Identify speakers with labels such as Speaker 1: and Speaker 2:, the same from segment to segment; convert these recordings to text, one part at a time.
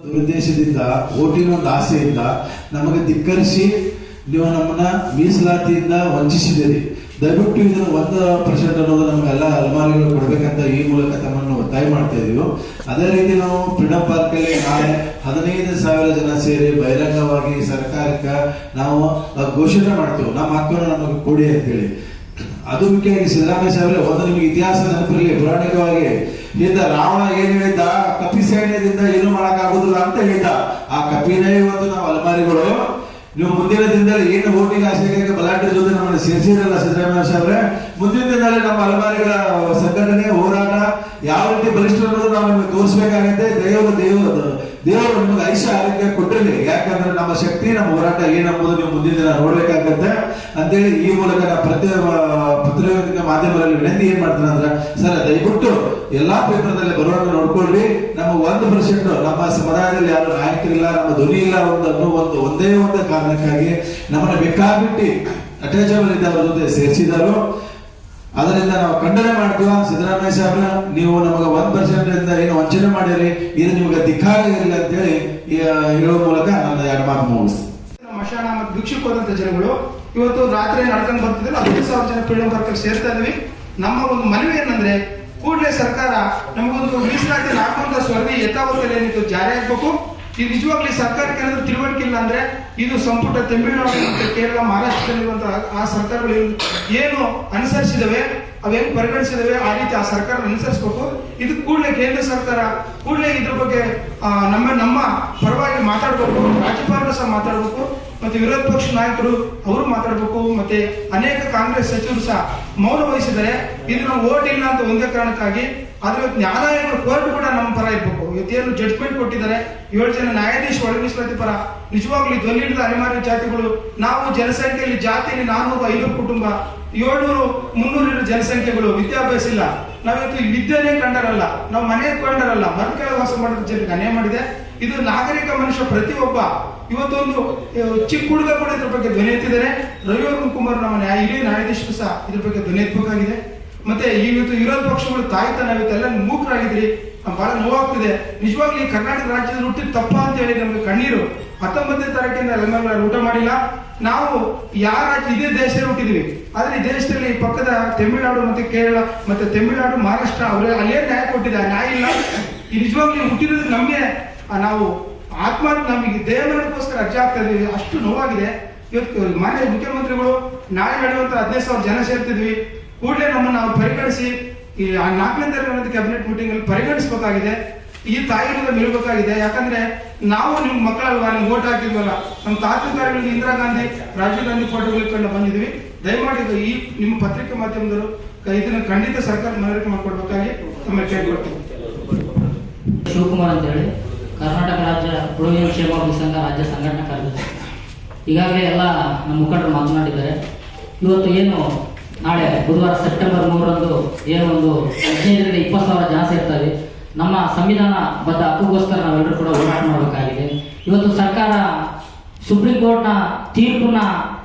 Speaker 1: ದುರುದ್ದೇಶದಿಂದ ಓಟಿನ ಒಂದು ಆಸೆಯಿಂದ ನಮಗೆ ಧಿಕ್ಕರಿಸಿ ನೀವು ನಮ್ಮನ್ನ ಮೀಸಲಾತಿಯಿಂದ ವಂಚಿಸಿದ್ದೀರಿ. ದಯವಿಟ್ಟು ಇದನ್ನು 1% ಅನ್ನೋದು ನಮಗೆಲ್ಲ ಅಲಮಾರಿಗಳು ಕೊಡಬೇಕಂತ ಈ ಮೂಲಕ ತಮ್ಮನ್ನು ಒತ್ತಾಯ ಮಾಡ್ತಾ ಇದೀವಿ. ಅದೇ ರೀತಿ ನಾವು ಫ್ರೀಡಂ ಪಾರ್ಕಲ್ಲಿ ನಾಳೆ 15,000 ಜನ ಸೇರಿ ಬಹಿರಂಗವಾಗಿ ಸರ್ಕಾರಕ್ಕೆ ನಾವು ಘೋಷಣೆ ಮಾಡ್ತೇವೆ, ನಮ್ಮ ಹಕ್ಕನ್ನು ನಮಗೆ ಕೊಡಿ ಅಂತೇಳಿ. ಅದು ಮುಖ್ಯವಾಗಿ ಸಿದ್ದರಾಮಯ್ಯ ಸಾಹೇಬ್ರೆ, ಒಂದು ನಿಮಗೆ ಇತಿಹಾಸ ನೆನಪಿರಲಿ, ಪುರಾಣಿಕವಾಗಿ ಹಿಂದ ರಾವಣ ಏನ್ ಹೇಳಿದ್ದ, ಕಪಿ ಸೈನ್ಯದಿಂದ ಏನು ಮಾಡಕ್ ಆಗುದಿಲ್ಲ ಅಂತ ಹೇಳಿದ್ದ. ಆ ಕಪಿನೇ ಇವತ್ತು ನಾವು ಅಲಮಾರಿಗಳು. ನೀವು ಮುಂದಿನ ದಿನದಲ್ಲಿ ಏನು ಓಟಿಂಗ್ ಆಸೆಗೆ ಬಲಾಢ್ಯ ಜೊತೆ ನಮ್ಮನ್ನು ಸೇರಿಸಿರಲ್ಲ ಸಿದ್ದರಾಮಯ್ಯ ಸಾಹೇಬ್ರೆ, ಮುಂದಿನ ದಿನದಲ್ಲಿ ನಮ್ಮ ಅಲಮಾರಿಗಳ ಸಂಘಟನೆ ಹೋರಾಟ ಯಾವ ರೀತಿ ಬಲಿಷ್ಠ ಅನ್ನೋದು ನಾವು ನಿಮಗೆ ತೋರಿಸಬೇಕಾಗತ್ತೆ. ದೇವರು ನಿಮಗೆ ಐಷ ಆರೋಗ್ಯ ಕೊಟ್ಟಿರಲಿ. ಯಾಕಂದ್ರೆ ನಮ್ಮ ಶಕ್ತಿ, ನಮ್ಮ ಹೋರಾಟ ಏನಂಬುದು ನೀವು ಮುಂದಿನ ದಿನ ನೋಡ್ಬೇಕಾಗತ್ತೆ ಅಂತೇಳಿ ಈ ಮೂಲಕ ನಾವು ಪತ್ರಿಕಾ ಮಾಧ್ಯಮದಲ್ಲಿ ವಿನಂತಿ ಏನ್ ಮಾಡ್ತಾರೆ ಅಂದ್ರೆ, ಸರ್ ದಯವಿಟ್ಟು ಎಲ್ಲಾ ಪೇಪರ್ದಲ್ಲಿ ಬರುವಾಗ ನೋಡ್ಕೊಳ್ರಿ. ನಮ್ಮ 1% ನಮ್ಮ ಸಮುದಾಯದಲ್ಲಿ ಯಾರು ನಾಯಕರಿಲ್ಲ, ನಮ್ಮ ಧ್ವನಿ ಇಲ್ಲ ಒಂದೇ ಒಂದು ಕಾರಣಕ್ಕಾಗಿ ನಮ್ಮನ್ನ ಬೇಕಾಬಿಟ್ಟು ಅಟ್ಯಾಚಬಲ್ ಇದ್ದವರ ಜೊತೆ ಸೇರಿಸಿದಾರು. ಅದರಿಂದ ನಾವು ಖಂಡನೆ ಮಾಡ್ತೀವ. ಸಿದ್ದರಾಮಯ್ಯ ಸಾಹೇಬ್ರ, ನೀವು ನಮಗೆ 1% ಏನು ವಂಚನೆ ಮಾಡಿರಿ, ಇದು ನಿಮಗೆ ಧಿಕ್ಕಾರ ಇರಲಿ ಅಂತೇಳಿ ಹೇಳುವ ಮೂಲಕ ನನ್ನ 2 ಮಾತು ಮುಗಿಸ್ತೀನಿ.
Speaker 2: ಮಶಾಣ ಮತ್ತು ಭಿಕ್ಷುಕ್ ಹೋದಂತ ಜನಗಳು ಇವತ್ತು ರಾತ್ರಿ ನಡ್ಕೊಂಡು ಬರ್ತಿದ್ರು. 15,000 ಜನ ಫ್ರೀಡಂ ಪಾರ್ಕ್ ಸೇರ್ತಾ ಇದ್ವಿ. ನಮ್ಮ ಒಂದು ಮನವಿ ಏನಂದ್ರೆ, ಕೂಡಲೇ ಸರ್ಕಾರ ನಮಗೊಂದು ಮೀಸಲಾತಿ ಹಾಕುವಂತ ಸ್ವರ್ಗಿ ಯಥಾವತ್ತಲ್ಲಿ ಏನಿತ್ತು ಜಾರಿ ಆಗ್ಬೇಕು. ಇದು ನಿಜವಾಗ್ಲಿ ಸರ್ಕಾರಕ್ಕೆ ಏನಾದ್ರು ತಿಳುವಳಿಕೆ ಇಲ್ಲ ಅಂದ್ರೆ, ಇದು ಸಂಪುಟ ತಮಿಳುನಾಡು ಮತ್ತು ಕೇರಳ, ಮಹಾರಾಷ್ಟ್ರದಲ್ಲಿರುವಂತಹ ಆ ಸರ್ಕಾರಗಳು ಏನು ಅನುಸರಿಸಿದವೆ, ಅವೇನು ಪರಿಗಣಿಸಿದವೆ, ಆ ರೀತಿ ಆ ಸರ್ಕಾರ ಅನುಸರಿಸಬೇಕು. ಇದು ಕೂಡಲೇ ಕೇಂದ್ರ ಸರ್ಕಾರ ಕೂಡಲೇ ಇದ್ರ ಬಗ್ಗೆ ನಮ್ಮ ಪರವಾಗಿ ಮಾತಾಡಬೇಕು. ರಾಜ್ಯಪಾಲರು ಸಹ ಮಾತಾಡಬೇಕು, ಮತ್ತೆ ವಿರೋಧ ಪಕ್ಷ ನಾಯಕರು ಅವರು ಮಾತಾಡಬೇಕು, ಮತ್ತೆ ಅನೇಕ ಕಾಂಗ್ರೆಸ್ ಸಚಿವರು ಸಹ ಮೌನ ವಹಿಸಿದರೆ. ಇದು ನಾವು ಓಟ್ ಇಲ್ಲ ಅಂತ ಒಂದೇ ಕಾರಣಕ್ಕಾಗಿ, ಆದ್ರೆ ನ್ಯಾಯಾಲಯಗಳು ಕೋರ್ಟ್ ಕೂಡ ನಮ್ಮ ಪರ ಇರಬೇಕು. ಇವತ್ತೇನು ಜಡ್ಜ್ಮೆಂಟ್ ಕೊಟ್ಟಿದ್ದಾರೆ, 7 ಜನ ನ್ಯಾಯಾಧೀಶ ಒಳ ಮೀಸಲಾತಿ ಪರ, ನಿಜವಾಗ್ಲೂ ಧ್ವನಿ ಹಿಡಿದ ಅನಿವಾರ್ಯ ಜಾತಿಗಳು ನಾವು. ಜನಸಂಖ್ಯೆಯಲ್ಲಿ ಜಾತಿಯಲ್ಲಿ 400-500 ಕುಟುಂಬ, 700-300 ಜನಸಂಖ್ಯೆಗಳು, ವಿದ್ಯಾಭ್ಯಾಸ ಇಲ್ಲ. ನಾವಿವತ್ತು ವಿದ್ಯೆನೇ ಕಂಡರಲ್ಲ, ನಾವು ಮನೆ ಕಂಡರಲ್ಲ, ಮರದ ಕೆಳಗೆ ವಾಸ ಮಾಡಿದ ಜನರಿಗೆ ಅನ್ಯಾಯ ಮಾಡಿದೆ. ಇದು ನಾಗರಿಕ ಮನುಷ್ಯ ಪ್ರತಿಯೊಬ್ಬ ಇವತ್ತೊಂದು ಚಿಕ್ಕ ಹುಡುಗ ಕೂಡ ಇದ್ರ ಬಗ್ಗೆ ಧ್ವನಿ ಎತ್ತಿದ್ದಾರೆ. ರವಿವರ್ಮ ಕುಮಾರ್ ನಮ್ಮ ಹಿರಿಯ ನ್ಯಾಯಾಧೀಶರು ಸಹ ಇದ್ರ ಬಗ್ಗೆ ಧ್ವನಿ ಎತ್ತಬೇಕಾಗಿದೆ. ಮತ್ತೆ ಇವತ್ತು ವಿರೋಧ ಪಕ್ಷಗಳು ತಾಯ್ತಾನ ಇವತ್ತೆಲ್ಲ ಮೂಕರಾಗಿದ್ರಿ, ಬಹಳ ನೋವಾಗ್ತಿದೆ. ನಿಜವಾಗ್ಲೂ ಕರ್ನಾಟಕ ರಾಜ್ಯದಲ್ಲಿ ಹುಟ್ಟಿದ ತಪ್ಪ ಅಂತ ಹೇಳಿ ನಮಗೆ ಕಣ್ಣೀರು. 19ನೇ ತಾರೀಕಿಂದ ಎಲ್ಲ ಊಟ ಮಾಡಿಲ್ಲ. ನಾವು ಯಾರ ಇದೇ ದೇಶದಲ್ಲಿ ಹುಟ್ಟಿದ್ವಿ, ಆದ್ರೆ ಈ ದೇಶದಲ್ಲಿ ಪಕ್ಕದ ತಮಿಳುನಾಡು ಮತ್ತೆ ಕೇರಳ ಮತ್ತೆ ತಮಿಳುನಾಡು, ಮಹಾರಾಷ್ಟ್ರ ಅವರೇ ಅಲ್ಲೇ ನ್ಯಾಯ ಕೊಟ್ಟಿದ್ದಾರೆ, ನ್ಯಾಯ ಇಲ್ಲ. ಈ ನಿಜವಾಗ್ಲೂ ಹುಟ್ಟಿರೋದು ನಮಗೆ ನಾವು ನಮಗೆ ದೇವರಿಗೋಸ್ಕರ ಅರ್ಜಿ ಆಗ್ತಾ ಇದೀವಿ, ಅಷ್ಟು ನೋವಾಗಿದೆ. ಇವತ್ತು ಮಾನ್ಯ ಮುಖ್ಯಮಂತ್ರಿಗಳು ನಾಳೆ ನಡೆಯುವಂತ 15,000 ಜನ ಸೇರ್ತಿದ್ವಿ, ಕೂಡಲೇ ನಮ್ಮನ್ನು ನಾವು ಪರಿಗಣಿಸಿ ಈ 4ನೇ ತಾರೀಕು ಕ್ಯಾಬಿನೆಟ್ ಮೀಟಿಂಗ್ ಅಲ್ಲಿ ಪರಿಗಣಿಸಬೇಕಾಗಿದೆ. ಈ ತಾಯಿಯಿಂದ ಮಿಳಬೇಕಾಗಿದೆ. ಯಾಕಂದ್ರೆ ನಾವು ನಿಮ್ಮ ಮಕ್ಕಳಲ್ವಾ, ನಿಮ್ಗೆ ಓಟ್ ಹಾಕಿದ್ವಲ್ಲ, ನಮ್ಮ ತಾತ್ವಿಕಾರಿಗಳಿಗೆ ಇಂದಿರಾ ಗಾಂಧಿ, ರಾಜೀವ್ ಗಾಂಧಿ ಫೋಟೋಗಳು ಕಂಡು ಬಂದಿದ್ವಿ. ದಯಮಾಡಿ ಈ ನಿಮ್ಮ ಪತ್ರಿಕೆ ಮಾಧ್ಯಮದವರು ಇದನ್ನ ಖಂಡಿತ ಸರ್ಕಾರ ಮನವರಿಕೆ ಮಾಡಿಕೊಡ್ಬೇಕಾಗಿ ತಮ್ಮ ಕೇಳ್ಕೊಳ್ತೀವಿ.
Speaker 3: ಶಿವಕುಮಾರ್ ಅಂತ ಹೇಳಿ, ಕರ್ನಾಟಕ ರಾಜ್ಯ ಹುಡುಗಿಯರ ಕ್ಷೇಮಾಭಿವೃದ್ಧಿ ಸಂಘ ರಾಜ್ಯ ಸಂಘಟನಾ ಕಾರ್ಯದರ್ಶಿ. ಈಗಾಗಲೇ ಎಲ್ಲ ನಮ್ಮ ಮುಖಂಡರು ಮಾತನಾಡಿದ್ದಾರೆ. ಇವತ್ತು ಏನು ನಾಳೆ ಬುಧವಾರ ಸೆಪ್ಟೆಂಬರ್ 3ರಂದು ಏನು ಒಂದು 15,000-20,000 ಜನ ಸೇರ್ತಾರೆ. ನಮ್ಮ ಸಂವಿಧಾನ ಬದ್ಧ ಹಕ್ಕುಗೋಸ್ಕರ ನಾವೆಲ್ಲರೂ ಕೂಡ ಹೋರಾಟ ಮಾಡಬೇಕಾಗಿದೆ. ಇವತ್ತು ಸರ್ಕಾರ ಸುಪ್ರೀಂ ಕೋರ್ಟ್ನ ತೀರ್ಪನ್ನ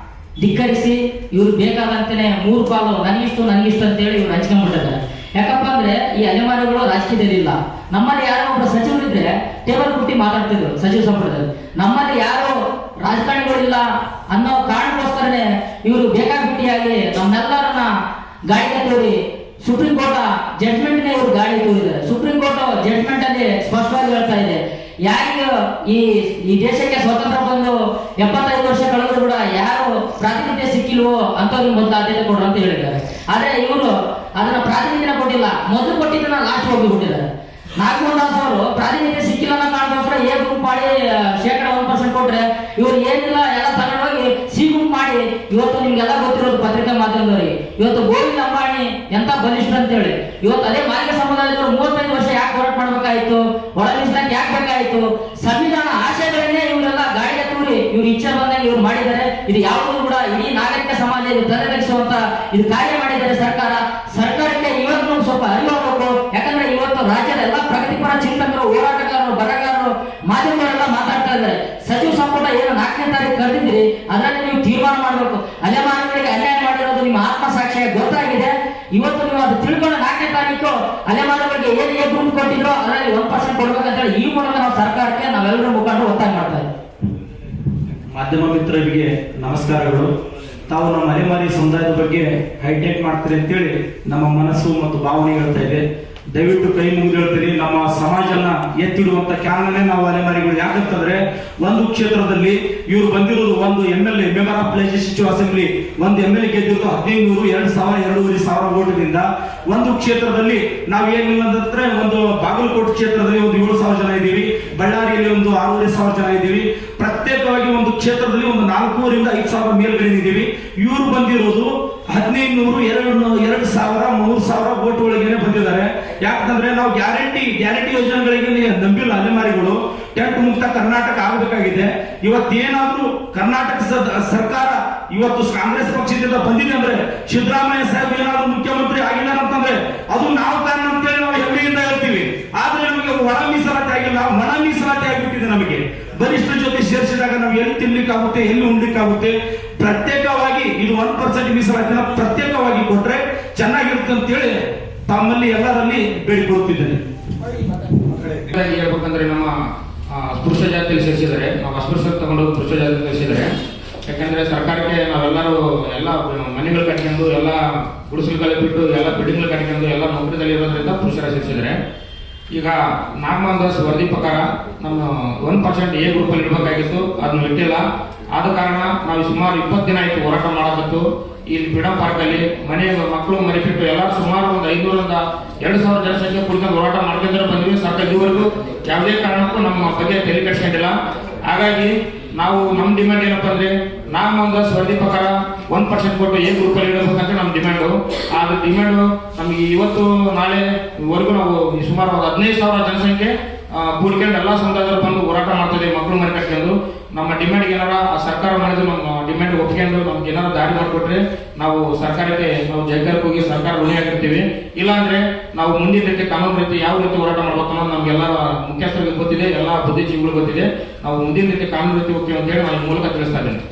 Speaker 3: ಧಿಕ್ಕರಿಸಿ ಇವ್ರು ಬೇಕಾದಂತೆಯೇ 3 ಪಾಲು ನನಗಿಷ್ಟು ಅಂತೇಳಿ ಇವ್ರು ಹಂಚ್ಕೊಂಡ್ಬಿಟ್ಟಿದ್ದಾರೆ. ಯಾಕಪ್ಪ ಅಂದ್ರೆ ಈ ಅಲೆಮಾರಿಗಳು ರಾಜಕೀಯದಲ್ಲಿಲ್ಲ. ನಮ್ಮಲ್ಲಿ ಯಾರೋ ಒಬ್ಬ ಸಚಿವರಿದ್ರೆ ಟೇಬಲ್ ಕುಟ್ಟಿ ಮಾತಾಡ್ತಿದ್ರು ಸಚಿವ ಸಂಪುಟದಲ್ಲಿ. ನಮ್ಮಲ್ಲಿ ಯಾರು ರಾಜಕಾರಣಿಗಳಿಲ್ಲ ಅನ್ನೋ ಕಾರಣಕ್ಕೋಸ್ಕರನೇ ಇವರು ಬೇಕಾಬಿಟ್ಟಿಯಾಗಿ ನಮ್ಮೆಲ್ಲರನ್ನ ಗಾಳಿಗೆ ತೋರಿ ಸುಪ್ರೀಂ ಕೋರ್ಟ್ ಜಡ್ಜ್ಮೆಂಟ್ನೇ ಇವರು ಗಾಳಿ ತೋರಿದ್ದಾರೆ. ಸುಪ್ರೀಂ ಕೋರ್ಟ್ ಜಡ್ಜ್ಮೆಂಟ್ ಅಲ್ಲಿ ಸ್ಪಷ್ಟವಾಗಿ ಹೇಳ್ತಾ ಇದೆ, ಯಾರಿಗೆ ಈ ದೇಶಕ್ಕೆ ಸ್ವಾತಂತ್ರ್ಯ ಬಂದು 75 ವರ್ಷ ಕಳೆದ್ರು ಕೂಡ ಯಾರು ಪ್ರಾತಿನಿಧ್ಯ ಸಿಕ್ಕಿಲ್ವೋ ಅಂತವ್ರಿಗೆ ಮೊದಲು ಆದ್ಯತೆ ಕೊಡ್ರು ಅಂತ ಹೇಳಿದ್ದಾರೆ. ಆದ್ರೆ ಇವರು ಅದನ್ನ ಪ್ರಾತಿನಿಧ್ಯ ಕೊಟ್ಟಿಲ್ಲ, ಮೊದಲು ಕೊಟ್ಟಿದ್ದನ್ನ ಲಾಸ್ಟ್ ಹೋಗಿ ಕೊಟ್ಟಿದ್ದಾರೆ. ನಾಗಮೋಹನ್ ಅವರು ಪ್ರಾತಿನಿಧ್ಯ ಸಿಕ್ಕಿಲ್ಲ ಅನ್ನೋ ಕಾರಣಕ್ಕೋಸ್ಕರ ಎ ಗುಂಪು ಮಾಡಿ 1% ಕೊಟ್ರೆ, ಇವ್ರು ಏನಿಲ್ಲ ಎಲ್ಲ ತಗೊಂಡೋಗಿ ಸಿ ಗುಂಪು ಮಾಡಿ ಇವತ್ತು ನಿಮ್ಗೆಲ್ಲ ಗೊತ್ತಿರೋದು ಪತ್ರಿಕಾ ಮಾಧ್ಯಮದವರಿಗೆ. ಇವತ್ತು ಗೋವಿಂದ ಅಂಬಾಣಿ ಎಂತ ಬಲಿಷ್ಠ ಅಂತ ಹೇಳಿ ಇವತ್ತು ಅದೇ ಮಾಲಿಕ ಸಮುದಾಯದವರು 35 ವರ್ಷ ಯಾಕೆ ಹೋರಾಟ ಮಾಡ್ಬೇಕಾಯ್ತು, ಒಳ ಮೀಸಲಾತಿ ಯಾಕೆ ಬೇಕಾಯ್ತು? ಸಂವಿಧಾನ ಆಶಯಗಳನ್ನೇ ಇವರೆಲ್ಲ ಗಾಳಿಗೆ ತೂರಿ ಇವ್ರು ಇಚ್ಛೆ ಬಂದಾಗ ಇವ್ರು ಮಾಡಿದ್ದಾರೆ. ಇದು ಯಾವುದೂ ಕೂಡ ಇಡೀ ನಾಗರಿಕ ಸಮಾಜ ಇದು ತಲೆದರಿಸುವಂತ ಇದು ಕಾರ್ಯ ಮಾಡಿದ್ದಾರೆ ಸರ್ಕಾರಕ್ಕೆ ಇವತ್ತು ಸ್ವಲ್ಪ ಅರಿವಾಗಬೇಕು. ಯಾಕಂದ್ರೆ ಇವತ್ತು ರಾಜ್ಯದ ಎಲ್ಲ ಪ್ರಗತಿಪರ ಚಿಂತಕರು, ಹೋರಾಟಗಾರರು, ಬರಹಗಾರರು, ಮಾಧ್ಯಮಗಳೆಲ್ಲ ಮಾತಾಡ್ತಾ ಇದ್ದಾರೆ. ಸಚಿವ ಸಂಪುಟ ಏನು 4ನೇ ತಾರೀಕು ಕರೆದಿದ್ದೀರಿ, ಅದರಲ್ಲಿ ನೀವು ತೀರ್ಮಾನ ಮಾಡಬೇಕು. ಅಲೆಮಾರಿಗಳಿಗೆ ಅನ್ಯಾಯ ಮಾಡಿರೋದು ನಿಮ್ಮ ಆತ್ಮಸಾಕ್ಷಿಯಾಗಿ ಗೊತ್ತಾಗಿದೆ. ಇವತ್ತು ನೀವು ಅದು ತಿಳ್ಕೊಂಡು 4ನೇ ತಾರೀಕು ಅಲೆಮಾರಿಗಳಿಗೆ ಏನ್ ಏನ್ ರೂಮ್ ಕೊಟ್ಟಿದ್ರು ಅದರಲ್ಲಿ 1% ಕೊಡ್ಬೇಕಂತ ಹೇಳಿ ಈ ಮೂಲಕ ನಾವು ಸರ್ಕಾರಕ್ಕೆ ನಾವೆಲ್ಲರೂ ಮುಖಂಡರು ಒತ್ತಾಯ ಮಾಡ್ತಾ ಇದ್ದೀವಿ.
Speaker 4: ಮಾಧ್ಯಮ ಮಿತ್ರರಿಗೆ ನಮಸ್ಕಾರಗಳು. ತಾವು ನಮ್ಮ ಅಲೆಮಾರಿ ಸಮುದಾಯದ ಬಗ್ಗೆ ಹೈಟೆಕ್ ಮಾಡ್ತೀರಿ ಅಂತೇಳಿ ನಮ್ಮ ಮನಸ್ಸು ಮತ್ತು ಭಾವನೆ ಹೇಳ್ತಾ ಇದೆ. ದಯವಿಟ್ಟು ಕೈ ಮುಗಿದು ಹೇಳ್ತೀರಿ. ನಮ್ಮ ಸಮಾಜನ ಎತ್ತಿಡುವಂತ ಕಾರಣನೇ ನಾವು ಅಲೆಮಾರಿಗಳು. ಯಾಕಂತಂದ್ರೆ ಒಂದು ಕ್ಷೇತ್ರದಲ್ಲಿ ಇವರು ಬಂದಿರೋದು ಒಂದು MLA member of legislative assembly, ಒಂದು MLA ಗೆದ್ದಿರೋದು 1500, 2000, 2500 ವೋಟ್ದಿಂದ. ಒಂದು ಕ್ಷೇತ್ರದಲ್ಲಿ ನಾವು ಏನಿಲ್ಲ ಅಂದ್ರೆ ಒಂದು ಬಾಗಲಕೋಟೆ ಕ್ಷೇತ್ರದಲ್ಲಿ ಒಂದು 7000 ಜನ ಇದ್ದೀವಿ, ಬಳ್ಳಾರಿಯಲ್ಲಿ ಒಂದು 6500 ಜನ ಇದ್ದೀವಿ. ಪ್ರತ್ಯೇಕವಾಗಿ ಒಂದು ಕ್ಷೇತ್ರದಲ್ಲಿ ಒಂದು 4000ರಿಂದ 5000 ಮೇಲ್ಗಡೆ ಇದ್ದೀವಿ. ಇವರು ಬಂದಿರೋದು 1500, 2000, 3000 ವೋಟ್ ಒಳಗೇನೆ ಬಂದಿದ್ದಾರೆ. ಯಾಕಂದ್ರೆ ನಾವು ಗ್ಯಾರಂಟಿ ಯೋಜನೆಗಳಿಗೆ ನಂಬಿಲ್ಲ ಅಲೆಮಾರಿಗಳು. ಟೆಂಟ್ ಮುಕ್ತ ಕರ್ನಾಟಕ ಆಗಬೇಕಾಗಿದೆ. ಇವತ್ತೇನಾದ್ರೂ ಕರ್ನಾಟಕ ಸರ್ಕಾರ ಇವತ್ತು ಕಾಂಗ್ರೆಸ್ ಪಕ್ಷದಿಂದ ಬಂದಿದೆ ಅಂದ್ರೆ, ಸಿದ್ದರಾಮಯ್ಯ ಸಾಹೇಬ್ ಏನಾದ್ರು ಮುಖ್ಯಮಂತ್ರಿ ಆಗಿಲ್ಲ ಅಂತಂದ್ರೆ ಅದು ನಾವು ಕಾರಣ ಅಂತೇಳಿ ನಾವು ಹೆಮ್ಮೆಯಿಂದ ಹೇಳ್ತೀವಿ. ಆದ್ರೆ ನಮಗೆ ಒಳ ಮೀಸಲಾತಿ ಆಗಿಲ್ಲ, ಒಣ ಮೀಸಲಾತಿ ಆಗಿಬಿಟ್ಟಿದೆ. ನಮಗೆ ಬಲಿಷ್ಠ ಜೊತೆ ಸೇರಿಸಿದಾಗ ನಾವು ಎಲ್ಲಿ ತಿನ್ಲಿಕ್ಕಾಗುತ್ತೆ, ಎಲ್ಲಿ ಉಣ್ಲಿಕ್ಕಾಗುತ್ತೆ. ಪ್ರತ್ಯೇಕವಾಗಿ ಇದು 1% ಮೀಸಲಾತಿನ ಪ್ರತ್ಯೇಕವಾಗಿ ಕೊಟ್ರೆ ಚೆನ್ನಾಗಿರುತ್ತೆ ಅಂತೇಳಿ ತಮ್ಮಲ್ಲಿ ಎಲ್ಲರಲ್ಲಿ ಬೇಡಿಕೊಳ್ಳುತ್ತಿದ್ದೇನೆ.
Speaker 5: ಹೇಳ್ಬೇಕಂದ್ರೆ ನಮ್ಮ ಸ್ಪೃಶ್ಯ ಜಾತಿಯಲ್ಲಿ ಸೇರಿಸಿದರೆ, ನಾವು ಅಸ್ಪೃಶ್ಯ ತಗೊಂಡು ಸ್ಪೃಶ್ಯ ಜಾತಿ ಸೇರಿಸಿದರೆ, ಯಾಕಂದ್ರೆ ಸರ್ಕಾರಕ್ಕೆ ನಾವೆಲ್ಲರೂ ಎಲ್ಲ ಮನೆಗಳು ಕಟ್ಕೊಂಡು ಎಲ್ಲ ಗುಡಿಸಲುಗಳು ಬಿಟ್ಟು ಎಲ್ಲ ಬಿಲ್ಡಿಂಗ್ಗಳು ಕಟ್ಕೊಂಡು ಎಲ್ಲ ನೌಕರಿದಲ್ಲಿ ಇರೋದ್ರಿಂದ ಪುರುಷರ ಸೇರಿಸಿದರೆ, ಈಗ ನಾಗಮೋಹನ್ ವರದಿ ಪ್ರಕಾರ ನಮ್ಮ 1% A ಗ್ರೂಪಲ್ಲಿ ಇಡಬೇಕಾಗಿತ್ತು, ಅದನ್ನು ಇಟ್ಟಿಲ್ಲ. ಆದ ಕಾರಣ ನಾವು ಸುಮಾರು 20 ದಿನ ಆಯ್ತು ಹೋರಾಟ ಮಾಡಕತ್ತು. ಇಲ್ಲಿ ಫ್ರೀಡಂ ಪಾರ್ಕ್ ಅಲ್ಲಿ ಮಕ್ಕಳು ಮನೆ ಬಿಟ್ಟು ಎಲ್ಲ ಸುಮಾರು ಒಂದು 500ರಿಂದ 2000 ಜನಸಂಖ್ಯೆ ಕುರಿತು ಹೋರಾಟ ಮಾಡ್ಕೊಂಡ್ರೆ ಬಂದ್ವಿ. ಸರ್ಕಾರ ಇದುವರೆಗೂ ಯಾವುದೇ ಕಾರಣಕ್ಕೂ ನಮ್ಮ ಬಗ್ಗೆ ತಲೆ ಕೆಡಿಸ್ಕೊಂಡಿಲ್ಲ. ಹಾಗಾಗಿ ನಾವು ನಮ್ಮ ಡಿಮ್ಯಾಂಡ್ ಏನಪ್ಪಾ ಅಂದ್ರೆ, ನಾಗಮೋಹನ್ ವರದಿ ಪ್ರಕಾರ 1% ಕೊಟ್ಟು A ಗ್ರೂಪಲ್ಲಿ ಇಡಬೇಕಂತ ನಮ್ಮ ಡಿಮ್ಯಾಂಡು. ಆ ಡಿಮ್ಯಾಂಡು ನಮಗೆ ಇವತ್ತು ನಾಳೆವರೆಗೂ ನಾವು ಸುಮಾರು 15,000 ಜನಸಂಖ್ಯೆ ಕೂಡ್ಕೊಂಡು ಎಲ್ಲ ಸಮುದಾಯದವರು ಬಂದು ಹೋರಾಟ ಮಾಡ್ತಿದ್ದೀವಿ. ಮಕ್ಕಳು ಮನೆ ಕಟ್ಕೊಂಡು ನಮ್ಮ ಡಿಮ್ಯಾಂಡ್ಗೆ ಏನಾರ ಸರ್ಕಾರ ಮಾಡಿದ್ರು ನಮ್ಮ ಡಿಮ್ಯಾಂಡ್ ಒಪ್ಕೊಂಡು ನಮ್ಗೆ ಏನಾರ ದಾರಿ ಮಾಡಿಕೊಟ್ರೆ ನಾವು ಸರ್ಕಾರಕ್ಕೆ ನಾವು ಜೈಕರ್ಗೆ ಹೋಗಿ ಸರ್ಕಾರ ಋಣಿಯಾಗಿರ್ತೀವಿ. ಇಲ್ಲಾಂದ್ರೆ ನಾವು ಮುಂದಿನ ರೀತಿ ಕಾನೂನು ರೀತಿ ಯಾವ ರೀತಿ ಹೋರಾಟ ಮಾಡ್ಬೇಕು ಅನ್ನೋದು ನಮ್ಗೆಲ್ಲ ಮುಖ್ಯಸ್ಥರಿಗೆ ಗೊತ್ತಿದೆ, ಎಲ್ಲ ಬುದ್ಧಿಜೀವಿಗಳು ಗೊತ್ತಿದೆ. ನಾವು ಮುಂದಿನ ರೀತಿ ಕಾನೂನು ರೀತಿ ಹೋಗ್ತೀವಿ ಅಂತ ಹೇಳಿ ನಾನು ಈ ಮೂಲಕ ತಿಳಿಸ್ತಾ ಇದ್ದೇನೆ.